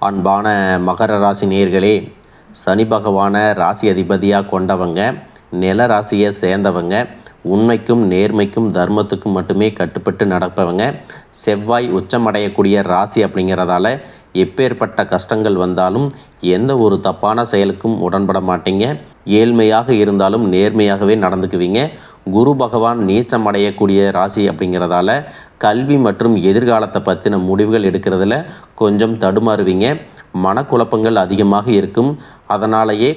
அன்பான மகர ராசி நேயர்களே, சனி பகவானை ராசி அதிபதியாக கொண்டவங்க, நில ராசியை சேர்ந்தவங்க, உண்மைக்கும் நேர்மைக்கும் தர்மத்துக்கும் மட்டுமே கட்டுப்பட்டு நடப்பவங்க, செவ்வாய் உச்சமடையக்கூடிய ராசி அப்படிங்கிறதால எப்பேற்பட்ட கஷ்டங்கள் வந்தாலும் எந்த ஒரு தப்பான செயலுக்கும் உடன்பட மாட்டீங்க. ஏழ்மையாக இருந்தாலும் நேர்மையாகவே நடந்துக்குவீங்க. குரு பகவான் நீச்சம் அடையக்கூடிய ராசி அப்படிங்கிறதால கல்வி மற்றும் எதிர்காலத்தை பற்றின முடிவுகள் எடுக்கிறதுல கொஞ்சம் தடுமாறுவீங்க. மனக்குழப்பங்கள் அதிகமாக இருக்கும். அதனாலேயே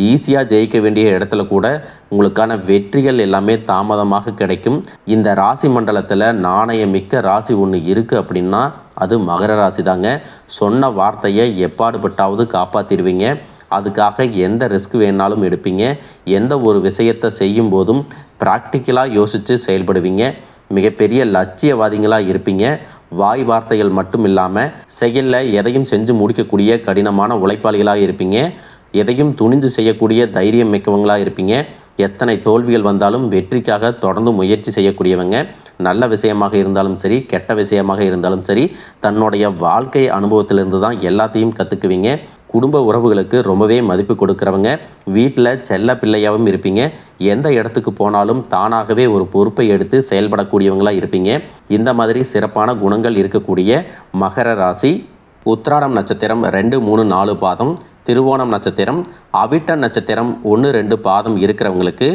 ஈஸியாக ஜெயிக்க வேண்டிய இடத்துல கூட உங்களுக்கான வெற்றிகள் எல்லாமே தாமதமாக கிடைக்கும். இந்த ராசி மண்டலத்தில் நாணயமிக்க ராசி ஒன்று இருக்குது அப்படின்னா அது மகர ராசி தாங்க. சொன்ன வார்த்தையை எப்பாடுபட்டாவது காப்பாற்றிடுவீங்க. அதுக்காக எந்த ரிஸ்க் வேணாலும் எடுப்பீங்க. எந்த ஒரு விஷயத்தை செய்யும் போதும் ப்ராக்டிக்கலாக யோசித்து செயல்படுவீங்க. மிகப்பெரிய லட்சியவாதிகளாக இருப்பீங்க. வாய் வார்த்தைகள் மட்டும் இல்லாமல் செயலில் எதையும் செஞ்சு முடிக்கக்கூடிய கடினமான உழைப்பாளிகளாக இருப்பீங்க. எதையும் துணிந்து செய்யக்கூடிய தைரியம் மிக்கவங்களாக இருப்பீங்க. எத்தனை தோல்விகள் வந்தாலும் வெற்றிக்காக தொடர்ந்து முயற்சி செய்யக்கூடியவங்க. நல்ல விஷயமாக இருந்தாலும் சரி, கெட்ட விஷயமாக இருந்தாலும் சரி, தன்னுடைய வாழ்க்கை அனுபவத்திலிருந்து தான் எல்லாத்தையும் கற்றுக்குவீங்க. குடும்ப உறவுகளுக்கு ரொம்பவே மதிப்பு கொடுக்குறவங்க. வீட்டில் செல்ல பிள்ளையாகவும் இருப்பீங்க. எந்த இடத்துக்கு போனாலும் தானாகவே ஒரு பொறுப்பை எடுத்து செயல்படக்கூடியவங்களாக இருப்பீங்க. இந்த மாதிரி சிறப்பான குணங்கள் இருக்கக்கூடிய மகர ராசி உத்திராடம் நட்சத்திரம் 2, 3, 4 பாதம், திருவோணம் நட்சத்திரம், அவிட்ட நட்சத்திரம் 1, 2 பாதம் இருக்கிறவங்களுக்கு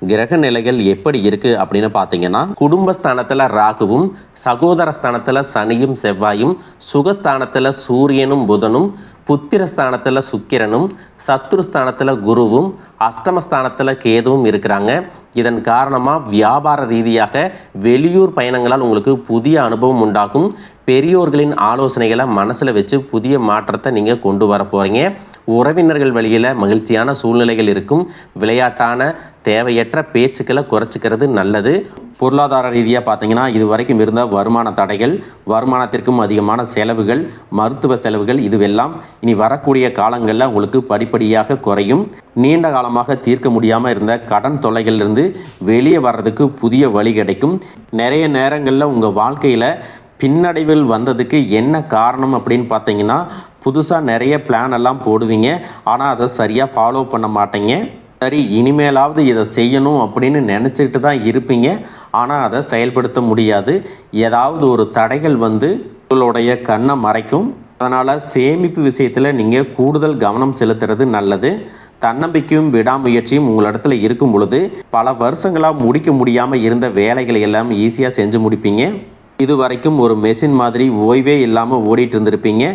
கிரக நிலைகள் எப்படி இருக்குது அப்படின்னு பார்த்தீங்கன்னா, குடும்பஸ்தானத்தில் ராகுவும், சகோதர ஸ்தானத்தில் சனியும் செவ்வாயும், சுகஸ்தானத்தில் சூரியனும் புதனும், புத்திரஸ்தானத்தில் சுக்கிரனும், சத்துருஸ்தானத்தில் குருவும், அஷ்டமஸ்தானத்தில் கேதுவும் இருக்கிறாங்க. இதன் காரணமாக வியாபார ரீதியாக வெளியூர் பயணங்களால் உங்களுக்கு புதிய அனுபவம் உண்டாகும். பெரியோர்களின் ஆலோசனைகளை மனசில் வச்சு புதிய மாற்றத்தை நீங்கள் கொண்டு வர போகிறீங்க. உறவினர்கள் வழியில் மகிழ்ச்சியான சூழ்நிலைகள் இருக்கும். விளையாட்டான தேவையற்ற பேச்சுக்களை குறைச்சிக்கிறது நல்லது. பொருளாதார ரீதியாக பார்த்தீங்கன்னா, இது வரைக்கும் இருந்த வருமான தடைகள், வருமானத்திற்கும் அதிகமான செலவுகள், மருத்துவ செலவுகள் இதுவெல்லாம் இனி வரக்கூடிய காலங்களில் உங்களுக்கு படிப்படியாக குறையும். நீண்ட காலமாக தீர்க்க முடியாமல் இருந்த கடன் தொல்லைகளிலிருந்து வெளியே வர்றதுக்கு புதிய வழி கிடைக்கும். நிறைய நேரங்களில் உங்கள் வாழ்க்கையில் பின்னடைவில் வந்ததுக்கு என்ன காரணம் அப்படின்னு பார்த்தீங்கன்னா, புதுசாக நிறைய பிளான் எல்லாம் போடுவீங்க. ஆனால் அதை சரியாக ஃபாலோ பண்ண மாட்டீங்க. சரி, இனிமேலாவது இதை செய்யணும் அப்படின்னு நினச்சிக்கிட்டு தான் இருப்பீங்க. ஆனால் அதை செயல்படுத்த முடியாது. ஏதாவது ஒரு தடைகள் வந்து உங்களுடைய கண்ணை மறைக்கும். அதனால் சேமிப்பு விஷயத்தில் நீங்கள் கூடுதல் கவனம் செலுத்துறது நல்லது. தன்னம்பிக்கையும் விடாமுயற்சியும் உங்களிடத்துல இருக்கும் பொழுது பல வருஷங்களாக முடிக்க முடியாமல் இருந்த வேலைகளை எல்லாம் ஈஸியாக செஞ்சு முடிப்பீங்க. இது வரைக்கும் ஒரு மெஷின் மாதிரி ஓய்வே இல்லாமல் ஓடிட்டு இருந்திருப்பீங்க.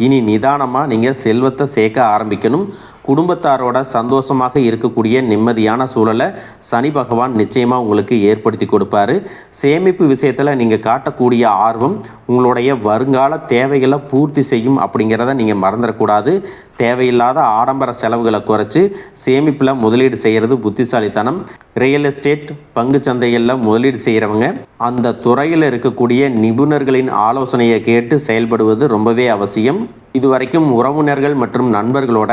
இனி நிதானமாக நீங்கள் செல்வத்தை சேர்க்க ஆரம்பிக்கணும். குடும்பத்தாரோட சந்தோஷமாக இருக்கக்கூடிய நிம்மதியான சூழலை சனி பகவான் நிச்சயமாக உங்களுக்கு ஏற்படுத்தி கொடுப்பாரு. சேமிப்பு விஷயத்தில் நீங்கள் காட்டக்கூடிய ஆர்வம் உங்களுடைய வருங்கால தேவைகளை பூர்த்தி செய்யும் அப்படிங்கிறத நீங்கள் மறந்துடக்கூடாது. தேவையில்லாத ஆடம்பர செலவுகளை குறைச்சி சேமிப்பில் முதலீடு செய்கிறது புத்திசாலித்தனம். ரியல் எஸ்டேட், பங்கு சந்தைகளில் முதலீடு செய்கிறவங்க அந்த துறையில் இருக்கக்கூடிய நிபுணர்களின் ஆலோசனையை கேட்டு செயல்படுவது ரொம்பவே அவசியம். இதுவரைக்கும் உறவினர்கள் மற்றும் நண்பர்களோட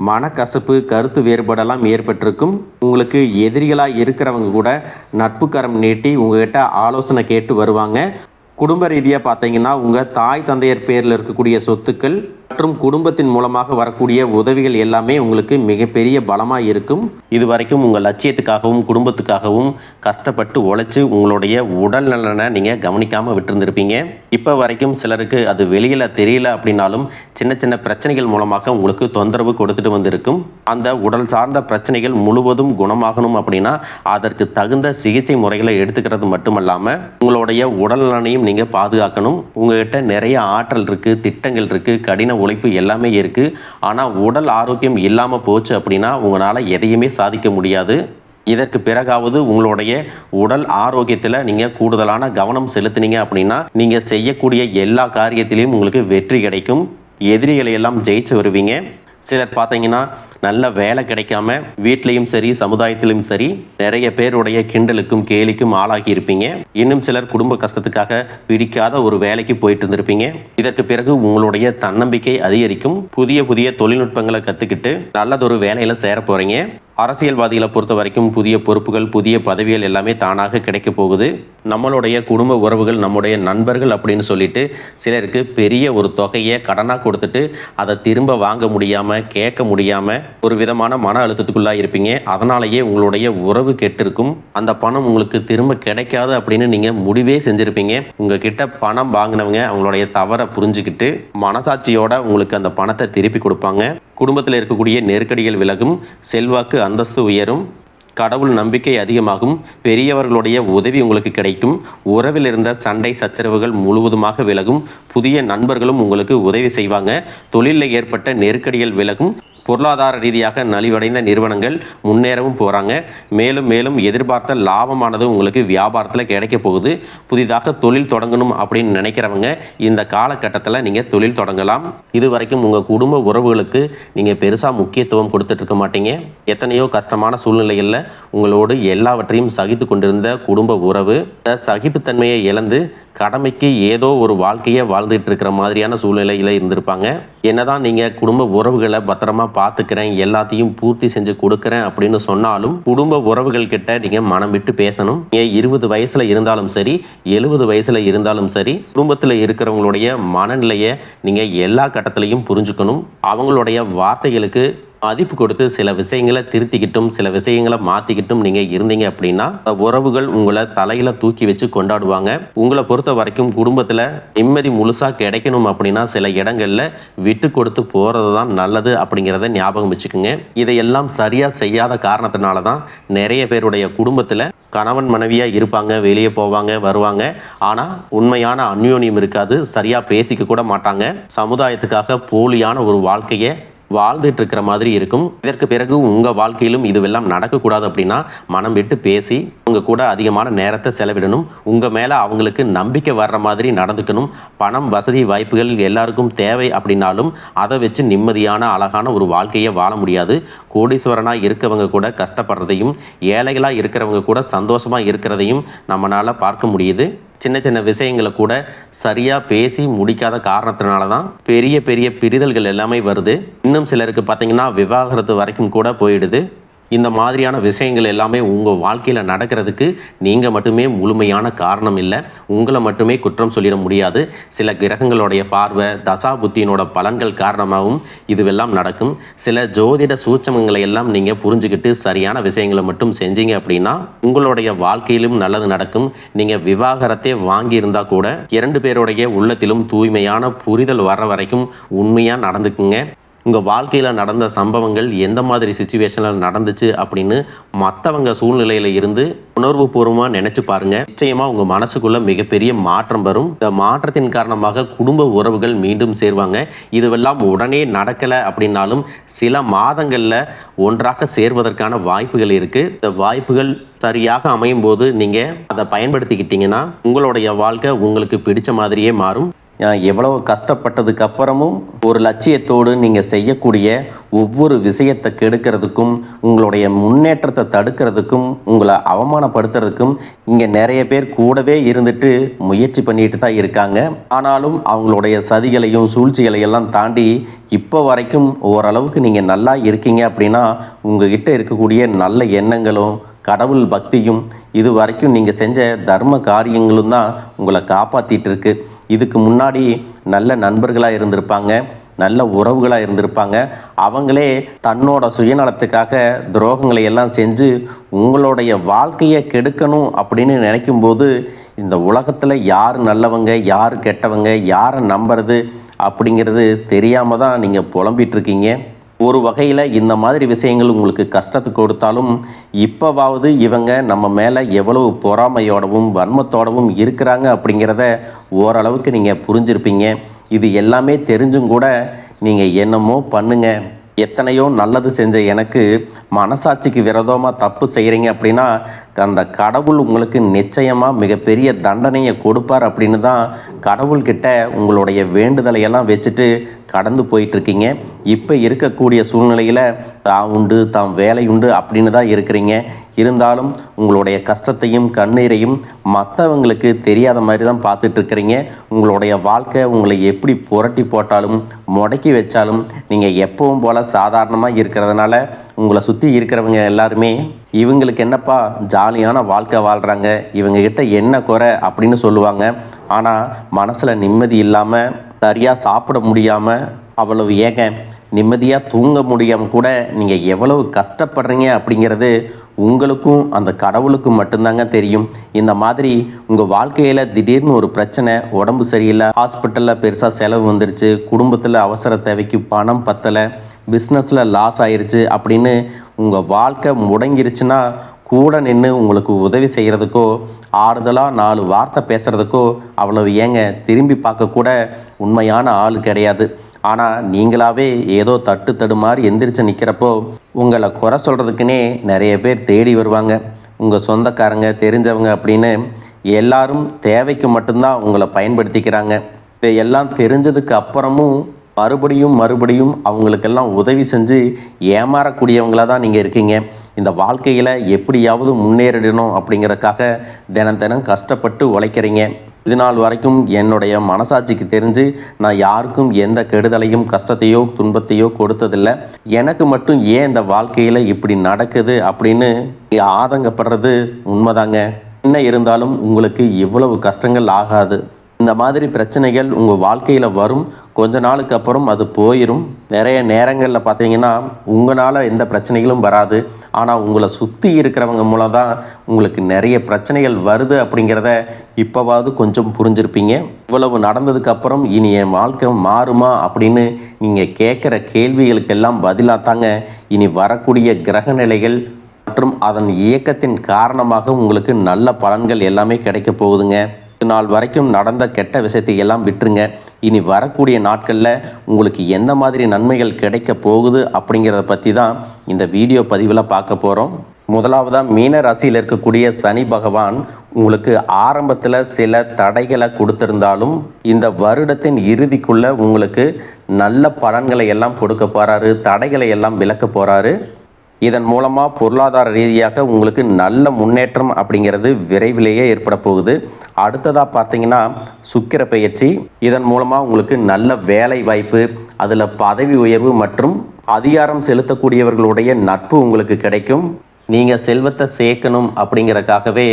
மனக்கசப்பு, கருத்து வேறுபாடெல்லாம் ஏற்பட்டிருக்கும். உங்களுக்கு எதிரிகளாக இருக்கிறவங்க கூட நட்பு கரம் நீட்டி உங்ககிட்ட ஆலோசனை கேட்டு வருவாங்க. குடும்ப ரீதியாக பார்த்தீங்கன்னா, உங்கள் தாய் தந்தையர் பேரில் இருக்கக்கூடிய சொத்துக்கள் மற்றும் குடும்பத்தின் மூலமாக வரக்கூடிய உதவிகள் எல்லாமே உங்களுக்கு மிகப்பெரிய பலமாக இருக்கும். இது வரைக்கும் உங்கள் லட்சியத்துக்காகவும் குடும்பத்துக்காகவும் கஷ்டப்பட்டு உழைச்சி உங்களுடைய உடல் நலனை நீங்கள் கவனிக்காமல் விட்டுருந்துருப்பீங்க. இப்போ வரைக்கும் சிலருக்கு அது வெளியில் தெரியல அப்படின்னாலும் சின்ன சின்ன பிரச்சனைகள் மூலமாக உங்களுக்கு தொந்தரவு கொடுத்துட்டு வந்திருக்கும். அந்த உடல் சார்ந்த பிரச்சனைகள் முழுவதும் குணமாகணும் அப்படின்னா அதற்கு தகுந்த சிகிச்சை முறைகளை எடுத்துக்கிறது மட்டுமல்லாமல் உங்களுடைய உடல் நலனையும் நீங்கள் பாதுகாக்கணும். உங்கள்கிட்ட நிறைய ஆற்றல் இருக்குது, திட்டங்கள் இருக்குது, கடின உழைப்பு எல்லாமே இருக்குது. ஆனால் உடல் ஆரோக்கியம் இல்லாமல் போச்சு அப்படின்னா உங்களால் எதையுமே சாதிக்க முடியாது. இதற்கு பிறகாவது உங்களுடைய உடல் ஆரோக்கியத்தில் நீங்கள் கூடுதலான கவனம் செலுத்தினீங்க அப்படின்னா நீங்கள் செய்யக்கூடிய எல்லா காரியத்திலையும் உங்களுக்கு வெற்றி கிடைக்கும். எதிரிகளை எல்லாம் ஜெயிச்சு வருவீங்க. சிலர் பார்த்தீங்கன்னா நல்ல வேலை கிடைக்காம வீட்லேயும் சரி சமுதாயத்திலும் சரி நிறைய பேருடைய கிண்டலுக்கும் கேலிக்கும் ஆளாகி இருப்பீங்க. இன்னும் சிலர் குடும்ப கஷ்டத்துக்காக பிடிக்காத ஒரு வேலைக்கு போயிட்டு இருந்திருப்பீங்க. இதற்கு பிறகு உங்களுடைய தன்னம்பிக்கை அதிகரிக்கும். புதிய புதிய தொழில்நுட்பங்களை கற்றுக்கிட்டு நல்லதொரு வேலையில் சேர போகிறீங்க. அரசியல்வாதிகளை பொறுத்த வரைக்கும் புதிய பொறுப்புகள், புதிய பதவிகள் எல்லாமே தானாக கிடைக்க போகுது. நம்மளுடைய குடும்ப உறவுகள், நம்முடைய நண்பர்கள் அப்படின்னு சொல்லிட்டு சிலருக்கு பெரிய ஒரு தொகையை கடனாக கொடுத்துட்டு அதை திரும்ப வாங்க முடியாமல், கேட்க முடியாமல் ஒரு விதமான மன அழுத்தத்துக்குள்ளாக இருப்பீங்க. அதனாலேயே உங்களுடைய உறவு கெட்டிருக்கும். அந்த பணம் உங்களுக்கு திரும்ப கிடைக்காது அப்படின்னு நீங்கள் முடிவே செஞ்சுருப்பீங்க. உங்ககிட்ட பணம் வாங்கினவங்க அவங்களுடைய தவறை புரிஞ்சுக்கிட்டு மனசாட்சியோட உங்களுக்கு அந்த பணத்தை திருப்பி கொடுப்பாங்க. குடும்பத்தில் இருக்கக்கூடிய நெருக்கடிகள் விலகும், செல்வாக்கு அந்தஸ்து உயரும், கடவுள் நம்பிக்கை அதிகமாகும், பெரியவர்களுடைய உதவி உங்களுக்கு கிடைக்கும், உறவில் இருந்த சண்டை சச்சரவுகள் முழுவதுமாக விலகும், புதிய நண்பர்களும் உங்களுக்கு உதவி செய்வாங்க, தொழிலில் ஏற்பட்ட நெருக்கடிகள் விலகும், பொருளாதார ரீதியாக நலிவடைந்த நிறுவனங்கள் முன்னேறவும் போகிறாங்க. மேலும் மேலும் எதிர்பார்த்த லாபமானது உங்களுக்கு வியாபாரத்தில் கிடைக்க போகுது. புதிதாக தொழில் தொடங்கணும் அப்படின்னு நினைக்கிறவங்க இந்த காலகட்டத்தில் நீங்கள் தொழில் தொடங்கலாம். இது வரைக்கும் உங்கள் குடும்ப உறவுகளுக்கு நீங்கள் பெருசாக முக்கியத்துவம் கொடுத்துட்டு இருக்க மாட்டீங்க. எத்தனையோ கஷ்டமான சூழ்நிலைகளில் உங்களோடு எல்லாவற்றையும் சகித்து கொண்டிருந்த குடும்ப உறவு சகிப்புத்தன்மையை இழந்து கடமைக்கு ஏதோ ஒரு வாழ்க்கையை வாழ்ந்துட்டு இருக்கிற மாதிரியான சூழ்நிலையில் இருந்திருப்பாங்க. என்னதான் நீங்கள் குடும்ப உறவுகளை பத்திரமா பார்த்துக்கிறேன், எல்லாத்தையும் பூர்த்தி செஞ்சு கொடுக்குறேன் அப்படின்னு சொன்னாலும் குடும்ப உறவுகள் கிட்ட நீங்கள் மனம் விட்டு பேசணும். 20 வயசில் இருந்தாலும் சரி, 70 வயசில் இருந்தாலும் சரி, குடும்பத்தில் இருக்கிறவங்களுடைய மனநிலையை நீங்கள் எல்லா கட்டத்திலையும் புரிஞ்சுக்கணும். அவங்களுடைய வார்த்தைகளுக்கு மதிப்பு கொடுத்து சில விஷயங்களை திருத்திக்கிட்டும் சில விஷயங்களை மாற்றிக்கிட்டும் நீங்கள் இருந்தீங்க அப்படின்னா உறவுகள் உங்களை தலையில் தூக்கி வச்சு கொண்டாடுவாங்க. உங்களை பொறுத்த வரைக்கும் குடும்பத்தில் நிம்மதி முழுசாக கிடைக்கணும் அப்படின்னா சில இடங்களில் விட்டு கொடுத்து போகிறது தான் நல்லது அப்படிங்கிறத ஞாபகம் வச்சுக்கோங்க. இதையெல்லாம் சரியாக செய்யாத காரணத்தினால தான் நிறைய பேருடைய குடும்பத்தில் கணவன் மனைவியாக இருப்பாங்க, வெளியே போவாங்க வருவாங்க, ஆனால் உண்மையான அந்யோன்யம் இருக்காது, சரியாக பேசிக்க கூட மாட்டாங்க, சமுதாயத்துக்காக போலியான ஒரு வாழ்க்கையை வாழ்ந்துட்டு இருக்கிற மாதிரி இருக்கும். இதற்கு பிறகு உங்கள் வாழ்க்கையிலும் இதுவெல்லாம் நடக்கக்கூடாது அப்படின்னா மனம் விட்டு பேசி உங்கள் கூட அதிகமான நேரத்தை செலவிடணும். உங்கள் மேலே அவங்களுக்கு நம்பிக்கை வர்ற மாதிரி நடந்துக்கணும். பணம், வசதி, வாய்ப்புகள் எல்லாருக்கும் தேவை அப்படின்னாலும் அதை வச்சு நிம்மதியான அழகான ஒரு வாழ்க்கையை வாழ முடியாது. கோடீஸ்வரனாக இருக்கவங்க கூட கஷ்டப்படுறதையும், ஏழைகளாக இருக்கிறவங்க கூட சந்தோஷமாக இருக்கிறதையும் நம்மளால் பார்க்க முடியுது. சின்ன சின்ன விஷயங்களை கூட சரியாக பேசி முடிக்காத காரணத்தினால தான் பெரிய பெரிய பிரிதல்கள் எல்லாமே வருது. இன்னும் சிலருக்கு பார்த்திங்கன்னா விவாகரத்து வரைக்கும் கூட போயிடுது. இந்த மாதிரியான விஷயங்கள் எல்லாமே உங்கள் வாழ்க்கையில் நடக்கிறதுக்கு நீங்கள் மட்டுமே முழுமையான காரணம் இல்லை. உங்களை மட்டுமே குற்றம் சொல்லிட முடியாது. சில கிரகங்களுடைய பார்வை, தசா புத்தியினோட பலன்கள் காரணமாகவும் இதுவெல்லாம் நடக்கும். சில ஜோதிட சூட்சமங்களை எல்லாம் நீங்கள் புரிஞ்சுக்கிட்டு சரியான விஷயங்களை மட்டும் செஞ்சீங்க அப்படின்னா உங்களுடைய வாழ்க்கையிலும் நல்லது நடக்கும். நீங்கள் விவாகரத்தை வாங்கியிருந்தால் கூட 2 பேருடைய உள்ளத்திலும் தூய்மையான புரிதல் வர வரைக்கும் உண்மையாக நடந்துக்குங்க. உங்கள் வாழ்க்கையில் நடந்த சம்பவங்கள் எந்த மாதிரி சிச்சுவேஷனில் நடந்துச்சு அப்படின்னு மற்றவங்க சூழ்நிலையில் இருந்து உணர்வு பூர்வமாக நினச்சி பாருங்கள். நிச்சயமாக உங்கள் மனசுக்குள்ளே மிகப்பெரிய மாற்றம் வரும். இந்த மாற்றத்தின் காரணமாக குடும்ப உறவுகள் மீண்டும் சேருவாங்க. இதுவெல்லாம் உடனே நடக்கலை அப்படின்னாலும் சில மாதங்களில் ஒன்றாக சேர்வதற்கான வாய்ப்புகள் இருக்குது. இந்த வாய்ப்புகள் சரியாக அமையும் போது நீங்கள் அதை பயன்படுத்திக்கிட்டீங்கன்னா உங்களுடைய வாழ்க்கை உங்களுக்கு பிடிச்ச மாதிரியே மாறும். எவ்வளவு கஷ்டப்பட்டதுக்கு அப்புறமும் ஒரு லட்சியத்தோடு நீங்கள் செய்யக்கூடிய ஒவ்வொரு விஷயத்தை கெடுக்கிறதுக்கும், உங்களுடைய முன்னேற்றத்தை தடுக்கிறதுக்கும், உங்களை அவமானப்படுத்துறதுக்கும் இங்கே நிறைய பேர் கூடவே இருந்துட்டு முயற்சி பண்ணிட்டு தான் இருக்காங்க. ஆனாலும் அவங்களுடைய சதிகளையும் சூழ்ச்சிகளையெல்லாம் தாண்டி இப்போ வரைக்கும் ஓரளவுக்கு நீங்கள் நல்லா இருக்கீங்க அப்படின்னா உங்ககிட்ட இருக்கக்கூடிய நல்ல எண்ணங்களும் கடவுள் பக்தியும் இது வரைக்கும் நீங்கள் செஞ்ச தர்ம காரியங்களும் தான் உங்களை காப்பாற்றிட்டு இருக்கு. இதுக்கு முன்னாடி நல்ல நண்பர்களாக இருந்திருப்பாங்க, நல்ல உறவுகளாக இருந்திருப்பாங்க. அவங்களே தன்னோட சுயநலத்துக்காக துரோகங்களை எல்லாம் செஞ்சு உங்களுடைய வாழ்க்கையை கெடுக்கணும் அப்படின்னு நினைக்கும்போது இந்த உலகத்தில் யார் நல்லவங்க யார் கெட்டவங்க, யாரை நம்புறது அப்படிங்கிறது தெரியாமல் தான் நீங்கள் புலம்பிகிட்ருக்கீங்க. ஒரு வகையில் இந்த மாதிரி விஷயங்கள் உங்களுக்கு கஷ்டத்தை கொடுத்தாலும் இப்போவாவது இவங்க நம்ம மேலே எவ்வளவு பொறாமையோடவும் வன்மத்தோடவும் இருக்கிறாங்க அப்படிங்கிறத ஓரளவுக்கு நீங்கள் புரிஞ்சிருப்பீங்க. இது எல்லாமே தெரிஞ்சும் கூட நீங்கள் என்னமோ பண்ணுங்க, எத்தனையோ நல்லது செஞ்ச எனக்கு மனசாட்சிக்கு விரோதமாக தப்பு செய்கிறீங்க அப்படின்னா அந்த கடவுள் உங்களுக்கு நிச்சயமாக மிகப்பெரிய தண்டனையை கொடுப்பார் அப்படின்னு தான் கடவுள்கிட்ட உங்களுடைய வேண்டுதலை எல்லாம் வச்சுட்டு கடந்து போயிட்டுருக்கீங்க. இப்போ இருக்கக்கூடிய சூழ்நிலையில் தான் உண்டு தாம் வேலை உண்டு அப்படின்னு தான் இருக்கிறீங்க. இருந்தாலும் உங்களுடைய கஷ்டத்தையும் கண்ணீரையும் மற்றவங்களுக்கு தெரியாத மாதிரி தான் பார்த்துட்ருக்கிறீங்க. உங்களுடைய வாழ்க்கை உங்களை எப்படி புரட்டி போட்டாலும் முடக்கி வச்சாலும் நீங்கள் எப்பவும் போல் சாதாரணமாக இருக்கிறதுனால உங்களை சுற்றி இருக்கிறவங்க எல்லாருமே இவங்களுக்கு என்னப்பா ஜாலியான வாழ்க்கை வாழ்கிறாங்க, இவங்ககிட்ட என்ன குறை அப்படின்னு சொல்லுவாங்க. ஆனால் மனசில் நிம்மதி இல்லாமல் சரியாக சாப்பிட முடியாமல் அவ்வளவு ஏங்க நிம்மதியாக தூங்க முடியாமல் கூட நீங்கள் எவ்வளவு கஷ்டப்படுறீங்க அப்படிங்கிறது உங்களுக்கும் அந்த கடவுளுக்கும் மட்டும்தாங்க தெரியும். இந்த மாதிரி உங்கள் வாழ்க்கையில் திடீர்னு ஒரு பிரச்சனை, உடம்பு சரியில்லை, ஹாஸ்பிட்டலில் பெருசாக செலவு வந்துருச்சு, குடும்பத்தில் அவசர தேவைக்கு பணம் பத்தலை, பிஸ்னஸில் லாஸ் ஆயிடுச்சு அப்படின்னு உங்கள் வாழ்க்கை முடங்கிருச்சுன்னா கூட நின்று உங்களுக்கு உதவி செய்கிறதுக்கோ ஆறுதலாக 4 வார்த்தை பேசுகிறதுக்கோ அவ்வளவு ஏங்க திரும்பி பார்க்கக்கூட உண்மையான ஆள் கிடையாது. ஆனால் நீங்களாவே ஏதோ தட்டு மாதிரி எந்திரிச்சு நிற்கிறப்போ உங்களை குறை சொல்கிறதுக்குன்னே நிறைய பேர் தேடி வருவாங்க. உங்கள் சொந்தக்காரங்க தெரிஞ்சவங்க அப்படின்னு எல்லாரும் தேவைக்கு மட்டும்தான் உங்களை பயன்படுத்திக்கிறாங்க. இதையெல்லாம் தெரிஞ்சதுக்கு அப்புறமும் மறுபடியும் அவங்களுக்கெல்லாம் உதவி செஞ்சு ஏமாறக்கூடியவங்களாக தான் நீங்கள் இருக்கீங்க. இந்த வாழ்க்கையில் எப்படியாவது முன்னேறிடணும் அப்படிங்கிறதுக்காக தினம் கஷ்டப்பட்டு உழைக்கிறீங்க. இது நாள் வரைக்கும் என்னுடைய மனசாட்சிக்கு தெரிஞ்சு நான் யாருக்கும் எந்த கெடுதலையும் கஷ்டத்தையோ துன்பத்தையோ கொடுத்ததில்லை. எனக்கு மட்டும் ஏன் இந்த வாழ்க்கையில் இப்படி நடக்குது அப்படின்னு ஆதங்கப்படுறது உண்மைதாங்க. என்ன இருந்தாலும் உங்களுக்கு இவ்வளவு கஷ்டங்கள் ஆகாது. இந்த மாதிரி பிரச்சனைகள் உங்கள் வாழ்க்கையில் வரும், கொஞ்ச நாளுக்கு அப்புறம் அது போயிடும். நிறைய நேரங்களில் பார்த்தீங்கன்னா உங்களால் எந்த பிரச்சனைகளும் வராது. ஆனால் உங்களை சுற்றி இருக்கிறவங்க மூலம் தான் உங்களுக்கு நிறைய பிரச்சனைகள் வருது அப்படிங்கிறத இப்போவாவது கொஞ்சம் புரிஞ்சிருப்பீங்க. இவ்வளவு நடந்ததுக்கப்புறம் இனி என் வாழ்க்கை மாறுமா அப்படின்னு நீங்கள் கேட்குற கேள்விகளுக்கெல்லாம் பதிலாக தாங்க இனி வரக்கூடிய கிரக நிலைகள் மற்றும் அதன் இயக்கத்தின் காரணமாக உங்களுக்கு நல்ல பலன்கள் எல்லாமே கிடைக்க போகுதுங்க. நாள் வரைக்கும் நடந்த கெட்ட விஷயத்தை எல்லாம் விட்டுருங்க. இனி வரக்கூடிய நாட்களில் உங்களுக்கு எந்த மாதிரி நன்மைகள் கிடைக்க போகுது அப்படிங்கிறத பற்றி தான் இந்த வீடியோ பதிவில் பார்க்க போகிறோம். முதலாவதாக மீன ராசியில் இருக்கக்கூடிய சனி பகவான் உங்களுக்கு ஆரம்பத்தில் சில தடைகளை கொடுத்திருந்தாலும் இந்த வருடத்தின் இறுதிக்குள்ளே உங்களுக்கு நல்ல பலன்களை எல்லாம் கொடுக்க போகிறாரு, தடைகளை எல்லாம் விலக்க போகிறாரு. இதன் மூலமாக பொருளாதார ரீதியாக உங்களுக்கு நல்ல முன்னேற்றம் அப்படிங்கிறது விரைவிலேயே ஏற்பட போகுது. அடுத்ததாக பார்த்தீங்கன்னா சுக்கிர பெயர்ச்சி. இதன் மூலமாக உங்களுக்கு நல்ல வேலை வாய்ப்பு, அதில் பதவி உயர்வு மற்றும் அதிகாரம் செலுத்தக்கூடியவர்களுடைய நட்பு உங்களுக்கு கிடைக்கும். நீங்கள் செல்வத்தை சேர்க்கணும் அப்படிங்கிறதுக்காகவே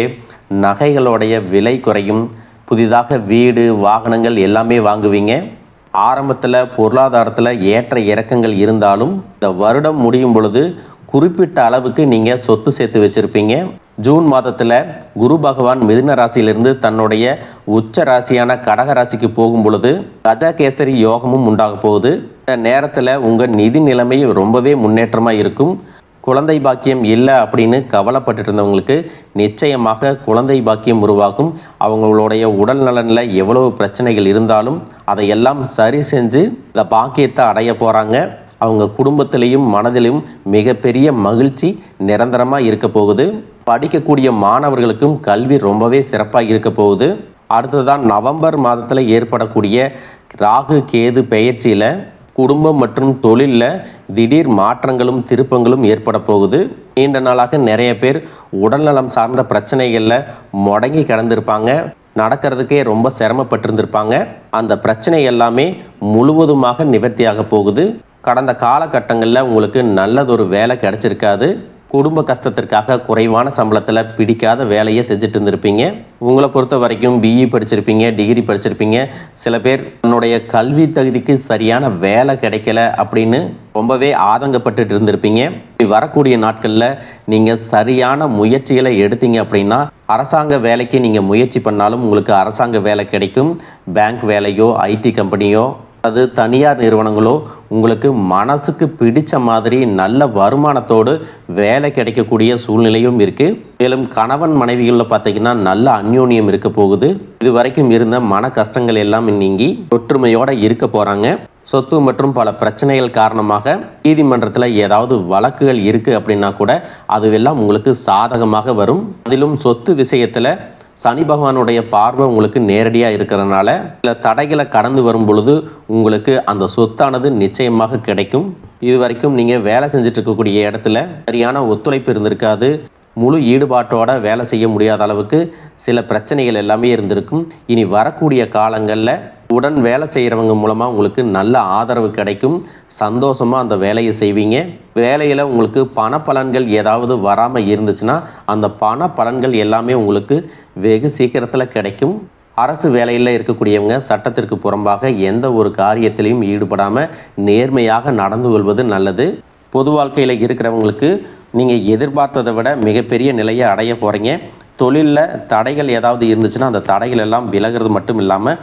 நகைகளுடைய விலை குறையும். புதிதாக வீடு வாகனங்கள் எல்லாமே வாங்குவீங்க. ஆரம்பத்தில் பொருளாதாரத்தில் ஏற்ற இறக்கங்கள் இருந்தாலும் இந்த வருடம் முடியும் பொழுது குறிப்பிட்ட அளவுக்கு நீங்கள் சொத்து சேர்த்து வச்சுருப்பீங்க. ஜூன் மாதத்தில் குரு பகவான் மிதுன ராசியிலிருந்து தன்னுடைய உச்ச ராசியான கடக ராசிக்கு போகும் பொழுது கஜகேசரி யோகமும் உண்டாக போகுது. இந்த நேரத்தில் உங்கள் நிதி நிலைமை ரொம்பவே முன்னேற்றமாக இருக்கும். குழந்தை பாக்கியம் இல்லை அப்படின்னு கவலைப்பட்டு இருந்தவங்களுக்கு நிச்சயமாக குழந்தை பாக்கியம் உருவாகும். அவங்களுடைய உடல் நலனில் எவ்வளவு பிரச்சனைகள் இருந்தாலும் அதையெல்லாம் சரி செஞ்சு இந்த பாக்கியத்தை அடைய போகிறாங்க. அவங்க குடும்பத்திலையும் மனதிலையும் மிகப்பெரிய மகிழ்ச்சி நிரந்தரமாக இருக்க போகுது. படிக்கக்கூடிய மாணவர்களுக்கும் கல்வி ரொம்பவே சிறப்பாக இருக்க போகுது. அடுத்ததான் நவம்பர் மாதத்தில் ஏற்படக்கூடிய ராகு கேது பெயர்ச்சியில் குடும்பம் மற்றும் தொழிலில் திடீர் மாற்றங்களும் திருப்பங்களும் ஏற்பட போகுது. நீண்ட நாளாக நிறைய பேர் உடல்நலம் சார்ந்த பிரச்சனைகளில் முடங்கி கிடந்திருப்பாங்க, நடக்கிறதுக்கே ரொம்ப சிரமப்பட்டிருந்திருப்பாங்க. அந்த பிரச்சனை எல்லாமே முழுவதுமாக நிவர்த்தியாக போகுது. கடந்த காலகட்டங்களில் உங்களுக்கு நல்லதொரு வேலை கிடைச்சிருக்காது. குடும்ப கஷ்டத்திற்காக குறைவான சம்பளத்தில் பிடிக்காத வேலையை செஞ்சுட்டு இருந்திருப்பீங்க. உங்களை பொறுத்த வரைக்கும் பிஇ படிச்சிருப்பீங்க, டிகிரி படிச்சிருப்பீங்க. சில பேர் தன்னுடைய கல்வி தகுதிக்கு சரியான வேலை கிடைக்கல அப்படின்னு ரொம்பவே ஆதங்கப்பட்டு இருந்திருப்பீங்க. வரக்கூடிய நாட்களில் நீங்கள் சரியான முயற்சிகளை எடுத்தீங்க அப்படின்னா அரசாங்க வேலைக்கு நீங்கள் முயற்சி பண்ணாலும் உங்களுக்கு அரசாங்க வேலை கிடைக்கும். பேங்க் வேலையோ ஐடி கம்பெனியோ அது தனியார் நிறுவனங்களோ உங்களுக்கு மனசுக்கு பிடிச்ச மாதிரி நல்ல வருமானத்தோடு வேலை கிடைக்கக்கூடிய சூழ்நிலையும் இருக்குது. மேலும் கணவன் மனைவிகளில் பார்த்தீங்கன்னா நல்ல அந்யோன்யம் இருக்க போகுது. இது வரைக்கும் இருந்த மன கஷ்டங்கள் எல்லாம் நீங்கி ஒற்றுமையோடு இருக்க போகிறாங்க. சொத்து மற்றும் பல பிரச்சனைகள் காரணமாக நீதிமன்றத்தில் ஏதாவது வழக்குகள் இருக்குது அப்படின்னா கூட அதுவெல்லாம் உங்களுக்கு சாதகமாக வரும். அதிலும் சொத்து விஷயத்தில் சனி பகவானுடைய பார்வை உங்களுக்கு நேரடியாக இருக்கிறதுனால சில தடைகளை கடந்து வரும் பொழுது உங்களுக்கு அந்த சொத்தானது நிச்சயமாக கிடைக்கும். இது வரைக்கும் நீங்கள் வேலை செஞ்சுட்டு இருக்கக்கூடிய இடத்துல சரியான ஒத்துழைப்பு இருந்திருக்காது. முழு ஈடுபாட்டோட வேலை செய்ய முடியாத அளவுக்கு சில பிரச்சனைகள் எல்லாமே இருந்திருக்கும். இனி வரக்கூடிய காலங்களில் உடன் வேலை செய்கிறவங்க மூலமாக உங்களுக்கு நல்ல ஆதரவு கிடைக்கும். சந்தோஷமாக அந்த வேலையை செய்வீங்க. வேலையில் உங்களுக்கு பண பலன்கள் ஏதாவது வராமல் இருந்துச்சுன்னா அந்த பண பலன்கள் எல்லாமே உங்களுக்கு வெகு சீக்கிரத்தில் கிடைக்கும். அரசு வேலையில் இருக்கக்கூடியவங்க சட்டத்திற்கு புறம்பாக எந்த ஒரு காரியத்திலையும் ஈடுபடாமல் நேர்மையாக நடந்து கொள்வது நல்லது. பொது வாழ்க்கையில் இருக்கிறவங்களுக்கு நீங்கள் எதிர்பார்த்ததை விட மிகப்பெரிய நிலையை அடைய போகிறீங்க. தொழிலில் தடைகள் ஏதாவது இருந்துச்சுன்னா அந்த தடைகள் எல்லாம் விலகிறது மட்டும் இல்லாமல்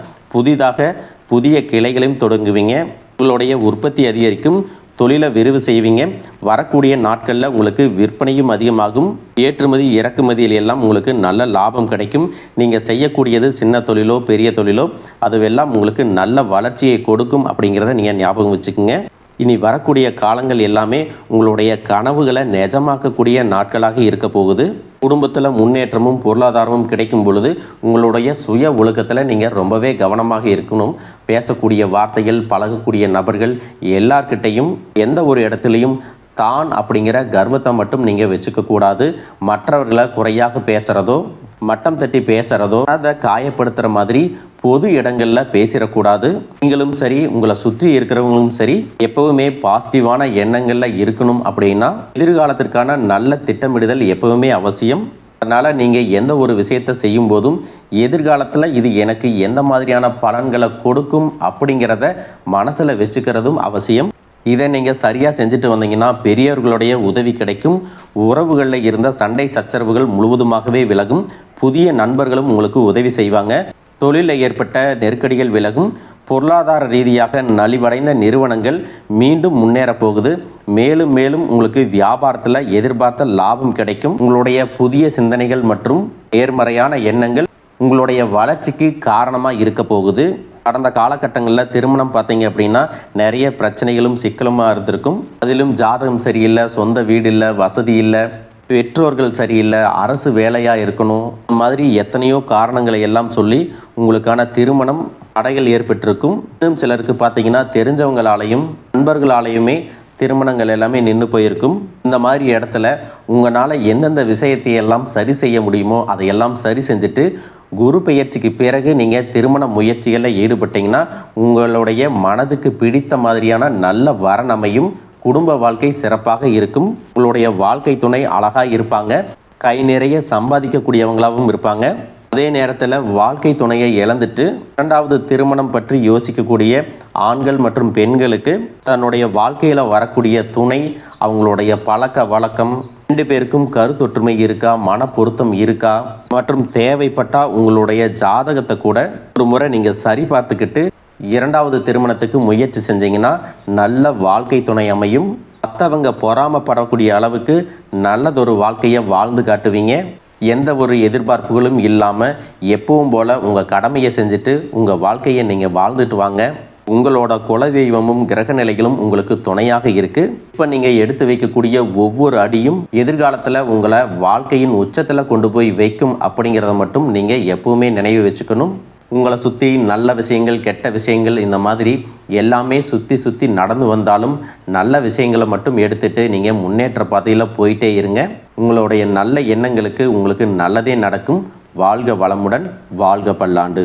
புதிய கிளைகளையும் தொடங்குவீங்க. உங்களுடைய உற்பத்தி அதிகரிக்கும். தொழிலை விரிவு செய்வீங்க. வரக்கூடிய நாட்களில் உங்களுக்கு விற்பனையும் அதிகமாகும். ஏற்றுமதி இறக்குமதியில் எல்லாம் உங்களுக்கு நல்ல லாபம் கிடைக்கும். நீங்கள் செய்யக்கூடியது சின்ன தொழிலோ பெரிய தொழிலோ அதுவெல்லாம் உங்களுக்கு நல்ல வளர்ச்சியை கொடுக்கும் அப்படிங்கிறத நீங்கள் ஞாபகம் வச்சுக்கோங்க. இனி வரக்கூடிய காலங்கள் எல்லாமே உங்களுடைய கனவுகளை நிஜமாக்கக்கூடிய நாட்களாக இருக்க போகுது. குடும்பத்தில் முன்னேற்றமும் பொருளாதாரமும் கிடைக்கும் பொழுது உங்களுடைய சுய ஒழுக்கத்தில் நீங்கள் ரொம்பவே கவனமாக இருக்கணும். பேசக்கூடிய வார்த்தைகள், பழகக்கூடிய நபர்கள் எல்லார்கிட்டையும் எந்த ஒரு இடத்துலையும் தான் அப்படிங்கிற கர்வத்தை மட்டும் நீங்கள் வச்சுக்கக்கூடாது. மற்றவர்களை குறையாக பேசுகிறதோ மட்டம் தட்டி பேசுகிறதோ அதை காயப்படுத்துகிற மாதிரி பொது இடங்களில் பேசிடக்கூடாது. நீங்களும் சரி உங்களை சுற்றி இருக்கிறவங்களும் சரி எப்பவுமே பாசிட்டிவான எண்ணங்களில் இருக்கணும். அப்படின்னா எதிர்காலத்திற்கான நல்ல திட்டமிடுதல் எப்பவுமே அவசியம். அதனால் நீங்கள் எந்த ஒரு விஷயத்தை செய்யும் போதும் எதிர்காலத்தில் இது எனக்கு எந்த மாதிரியான பலன்களை கொடுக்கும் அப்படிங்கிறத மனசில் வச்சுக்கிறதும் அவசியம். இதை நீங்கள் சரியாக செஞ்சுட்டு வந்தீங்கன்னா பெரியவர்களுடைய உதவி கிடைக்கும். உறவுகளில் இருந்த சண்டை சச்சரவுகள் முழுவதுமாகவே விலகும். புதிய நண்பர்களும் உங்களுக்கு உதவி செய்வாங்க. தொழிலில் ஏற்பட்ட நெருக்கடிகள் விலகும். பொருளாதார ரீதியாக நலிவடைந்த நிறுவனங்கள் மீண்டும் முன்னேற போகுது. மேலும் மேலும் உங்களுக்கு வியாபாரத்தில் எதிர்பார்த்த லாபம் கிடைக்கும். உங்களுடைய புதிய சிந்தனைகள் மற்றும் நேர்மறையான எண்ணங்கள் உங்களுடைய வளர்ச்சிக்கு காரணமாக இருக்க போகுது. கடந்த காலகட்டங்களில் திருமணம் பார்த்தீங்க அப்படின்னா நிறைய பிரச்சனைகளும் சிக்கலுமாக இருந்திருக்கும். அதிலும் ஜாதகம் சரியில்லை, சொந்த வீடு இல்லை, வசதி இல்லை, பெற்றோர்கள் சரியில்லை, அரசு வேலையாக இருக்கணும், இந்த மாதிரி எத்தனையோ காரணங்களை எல்லாம் சொல்லி உங்களுக்கான திருமணம் தடைகள் ஏற்பட்டிருக்கும். இன்னும் சிலருக்கு பார்த்தீங்கன்னா தெரிஞ்சவங்களாலையும் நண்பர்களாலையுமே திருமணங்கள் எல்லாமே நின்று போயிருக்கும். இந்த மாதிரி இடத்துல உங்களால் எந்தெந்த விஷயத்தையெல்லாம் சரி செய்ய முடியுமோ அதையெல்லாம் சரி செஞ்சுட்டு குரு பெயர்ச்சிக்கு பிறகு நீங்கள் திருமண முயற்சிகளில் ஈடுபட்டீங்கன்னா உங்களுடைய மனதுக்கு பிடித்த மாதிரியான நல்ல வரன் அமையும். குடும்ப வாழ்க்கை சிறப்பாக இருக்கும். உங்களுடைய வாழ்க்கை துணை அழகாக இருப்பாங்க. கை நிறைய சம்பாதிக்கக்கூடியவங்களாகவும் இருப்பாங்க. அதே நேரத்தில் வாழ்க்கை துணையை இழந்துட்டு இரண்டாவது திருமணம் பற்றி யோசிக்கக்கூடிய ஆண்கள் மற்றும் பெண்களுக்கு தன்னுடைய வாழ்க்கையில் வரக்கூடிய துணை, அவங்களுடைய பழக்க வழக்கம், 2 பேருக்கும் கருத்தொற்றுமை இருக்கா, மன பொருத்தம் இருக்கா மற்றும் தேவைப்பட்டால் உங்களுடைய ஜாதகத்தை கூட ஒரு முறை நீங்கள் சரி பார்த்துக்கிட்டு இரண்டாவது திருமணத்துக்கு முயற்சி செஞ்சீங்கன்னா நல்ல வாழ்க்கை துணை அமையும். மற்றவங்க பொறாமப்படக்கூடிய அளவுக்கு நல்லதொரு வாழ்க்கையை வாழ்ந்து காட்டுவீங்க. எந்த ஒரு எதிர்பார்ப்புகளும் இல்லாமல் எப்பவும் போல் உங்கள் கடமையை செஞ்சுட்டு உங்கள் வாழ்க்கையை நீங்கள் வாழ்ந்துட்டு வாங்க. உங்களோட குலதெய்வமும் கிரக நிலைகளும் உங்களுக்கு துணையாக இருக்குது. இப்போ நீங்கள் எடுத்து வைக்கக்கூடிய ஒவ்வொரு அடியும் எதிர்காலத்தில் உங்களை வாழ்க்கையின் உச்சத்தில் கொண்டு போய் வைக்கும் அப்படிங்கிறத மட்டும் நீங்கள் எப்பவுமே நினைவு வச்சுக்கணும். உங்களை சுற்றி நல்ல விஷயங்கள், கெட்ட விஷயங்கள், இந்த மாதிரி எல்லாமே சுற்றி நடந்து வந்தாலும் நல்ல விஷயங்களை மட்டும் எடுத்துகிட்டு நீங்கள் முன்னேற்ற பாதையில் போயிட்டே இருங்க. உங்களுடைய நல்ல எண்ணங்களுக்கு உங்களுக்கு நல்லதே நடக்கும். வாழ்க வளமுடன், வாழ்க பல்லாண்டு.